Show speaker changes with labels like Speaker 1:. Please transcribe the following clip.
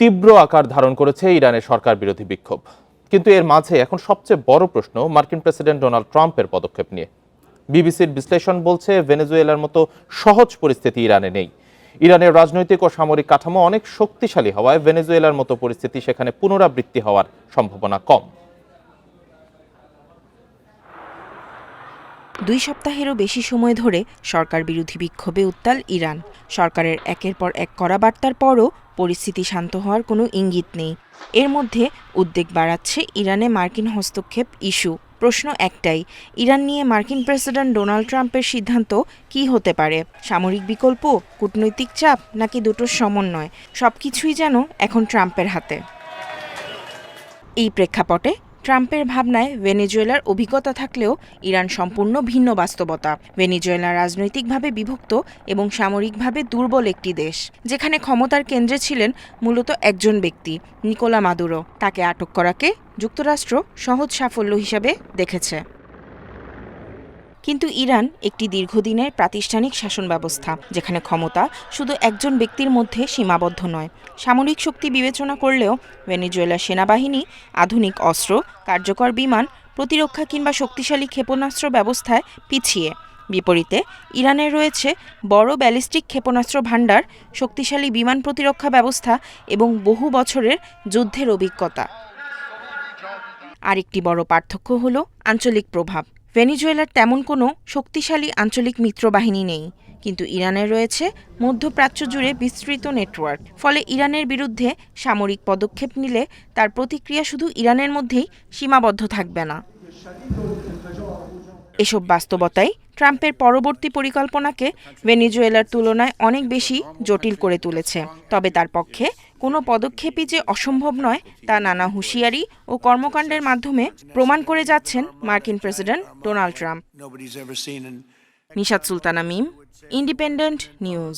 Speaker 1: তীব্র আকার ধারণ করেছে ইরানের সরকার বিরোধী বিক্ষোভ। কিন্তু এর মাঝে এখন সবচেয়ে বড় প্রশ্ন মার্কিন প্রেসিডেন্ট ডোনাল্ড ট্রাম্পের পদক্ষেপ নিয়ে। বিবিসির বিশ্লেষণ বলছে, ভেনেজুয়েলার মতো সহজ পরিস্থিতি ইরানে নেই। ইরানের রাজনৈতিক ও সামরিক কাঠামো অনেক শক্তিশালী হওয়ায় ভেনেজুয়েলার মতো পরিস্থিতি সেখানে পুনরাবৃত্তি হওয়ার সম্ভাবনা কম।
Speaker 2: 2 সপ্তাহেরও বেশি সময় ধরে সরকার বিরোধী বিক্ষোভে উত্তাল ইরান। সরকারের একের পর এক কড়া বার্তার পরও পরিস্থিতি শান্ত হওয়ার কোনো ইঙ্গিত নেই। এর মধ্যে উদ্বেগ বাড়াচ্ছে ইরানে মার্কিন হস্তক্ষেপ ইস্যু। প্রশ্ন একটাই, ইরান নিয়ে মার্কিন প্রেসিডেন্ট ডোনাল্ড ট্রাম্পের সিদ্ধান্ত কী হতে পারে? সামরিক বিকল্প, কূটনৈতিক চাপ, নাকি দুটোর সমন্বয়? সবকিছুই যেন এখন ট্রাম্পের হাতে। এই প্রেক্ষাপটে ট্রাম্পের ভাবনায় ভেনেজুয়েলার অভিজ্ঞতা থাকলেও ইরান সম্পূর্ণ ভিন্ন বাস্তবতা। ভেনেজুয়েলা রাজনৈতিকভাবে বিভক্ত এবং সামরিকভাবে দুর্বল একটি দেশ, যেখানে ক্ষমতার কেন্দ্রে ছিলেন মূলত একজন ব্যক্তি, নিকোলা মাদুরো। তাকে আটক করাকে যুক্তরাষ্ট্র সহজ সাফল্য হিসেবে দেখেছে। কিন্তু ইরান একটি দীর্ঘদিনের প্রাতিষ্ঠানিক শাসন ব্যবস্থা, যেখানে ক্ষমতা শুধু একজন ব্যক্তির মধ্যে সীমাবদ্ধ নয়। সামরিক শক্তি বিবেচনা করলেও ভেনেজুয়েলার সেনাবাহিনী আধুনিক অস্ত্র, কার্যকর বিমান প্রতিরক্ষা কিংবা শক্তিশালী ক্ষেপণাস্ত্র ব্যবস্থায় পিছিয়ে। বিপরীতে ইরানের রয়েছে বড় ব্যালিস্টিক ক্ষেপণাস্ত্র ভাণ্ডার, শক্তিশালী বিমান প্রতিরক্ষা ব্যবস্থা এবং বহু বছরের যুদ্ধের অভিজ্ঞতা। আরেকটি বড় পার্থক্য হলো আঞ্চলিক প্রভাব। ভেনেজুয়েলার তেমন কোনো শক্তিশালী আঞ্চলিক মিত্রবাহিনী নেই, কিন্তু ইরানের রয়েছে মধ্যপ্রাচ্য জুড়ে বিস্তৃত নেটওয়ার্ক। ফলে ইরানের বিরুদ্ধে সামরিক পদক্ষেপ নিলে তার প্রতিক্রিয়া শুধু ইরানের মধ্যেই সীমাবদ্ধ থাকবে না। এসব বাস্তবতাই ট্রাম্পের পরবর্তী পরিকল্পনাকে ভেনেজুয়েলার তুলনায় অনেক বেশি জটিল করে তুলেছে। তবে তার পক্ষে কোনো পদক্ষেপই যে অসম্ভব নয়, তা নানা হুঁশিয়ারি ও কর্মকাণ্ডের মাধ্যমে প্রমাণ করে যাচ্ছেন মার্কিন president Donald Trump. Nishat Sultana Mim, independent news.